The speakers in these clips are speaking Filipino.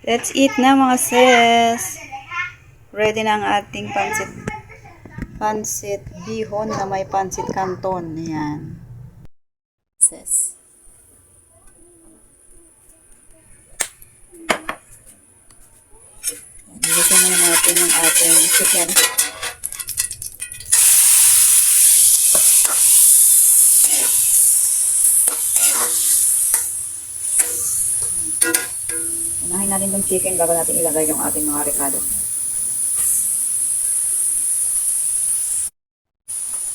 Let's eat na mga sis. Ready na ang ating pansit bihon na may pansit canton. Ayan. Sis. Ilagay na natin yung ating chicken. Unahin natin yung chicken bago natin ilagay yung ating mga recado.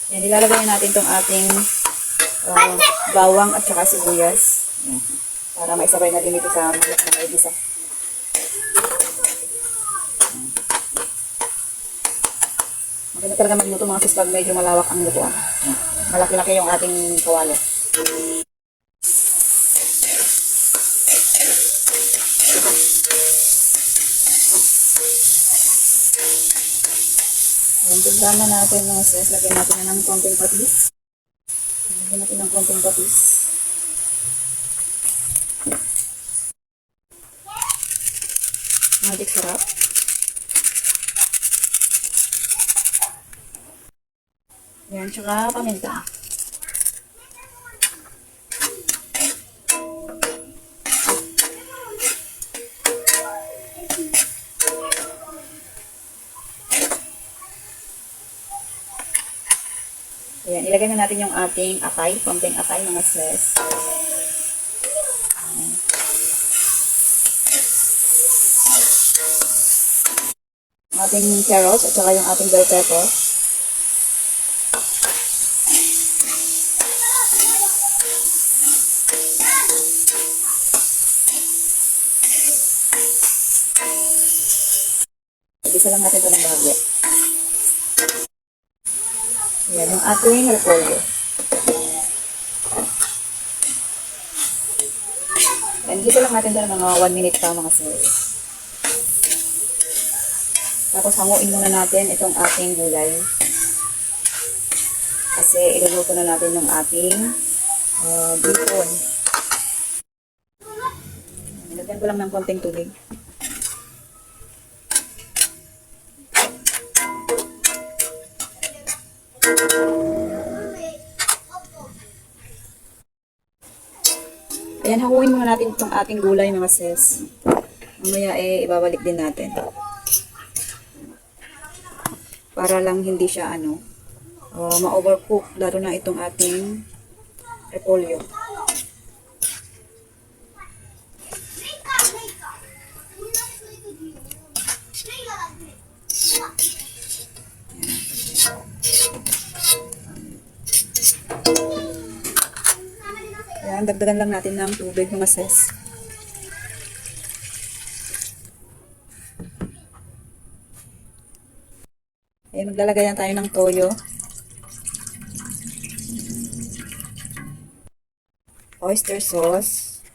Yan, ilalagay natin itong ating bawang at saka sibuyas. Yan. Para maisabay natin dito sa mga igisa. Maganda talaga magluto mga sis pag medyo malawak ang lutuan. Malaki-laki yung ating kawali. Tignan na natin mga sis. Lagyan natin na ng konting patis. Lagyan natin ng konting patis. Magic sarap. Yan, tsaka paminta. Ayan, ilagay na natin yung ating atay, konting atay mga sis. Ating carrots at saka yung ating bell pepper. Isa lang natin ito ng bahagya. Ayan, yung ating repolyo. Ayan, isa lang natin ito ng mga 1 minute pa mga sis. Tapos hanguin muna natin itong ating gulay. Kasi iluluto na natin yung ating bihon. Nilagyan ko lang ng konting tubig. Ayan, hakuin muna natin itong ating gulay mga sis. Mamaya ibabalik din natin. Para lang hindi siya ma-overcook, lalo na itong ating repolyo. Ayan, dagdagan lang natin ng tubig mga sis. Ayan, maglalagay na tayo ng toyo. Oyster sauce.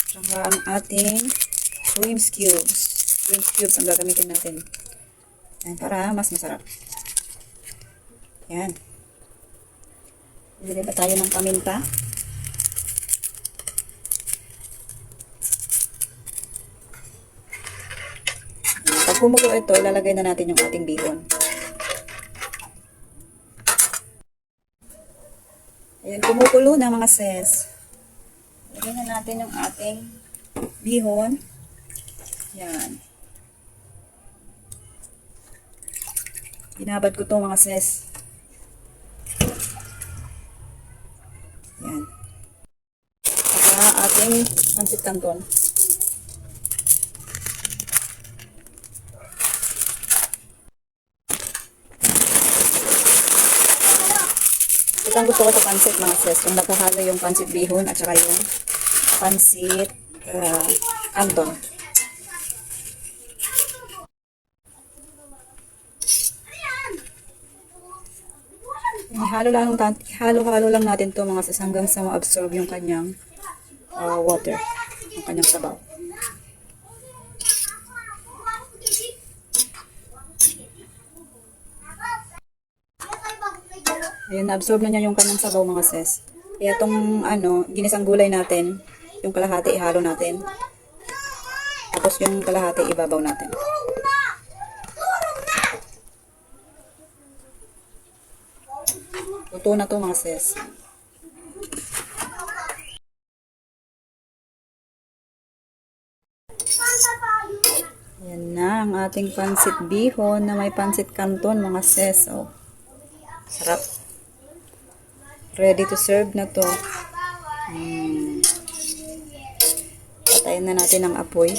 Saka ang ating shrimp cubes. Shrimp cubes ang gagamitin natin. Ayan, para mas masarap. Ayan. Bili pa tayo ng paminta. Pag kumulo ito, ilalagay na natin yung ating bihon. Ayan, kumukulo na mga sis. Lagyan na natin yung ating bihon. Yan. Binabad ko ito mga sis. Yan. Saka ating pansit canton. Ito ang gusto ko sa pansit mga sis. Kung nagkahalo yung pansit bihon at saka yung pansit canton. Halo-halo lang natin to mga sis hanggang sa ma-absorb yung kanyang water, yung kanyang sabaw. Ayan, na-absorb na niya yung kanyang sabaw mga sis. Kaya itong ginisang gulay natin, yung kalahati ihalo natin. Tapos yung kalahati ibabaw natin. Luto na to mga sis. Yan na ang ating pansit bihon na may pansit canton mga sis. Oh, sarap. Ready to serve na to. Patayin na natin ang apoy.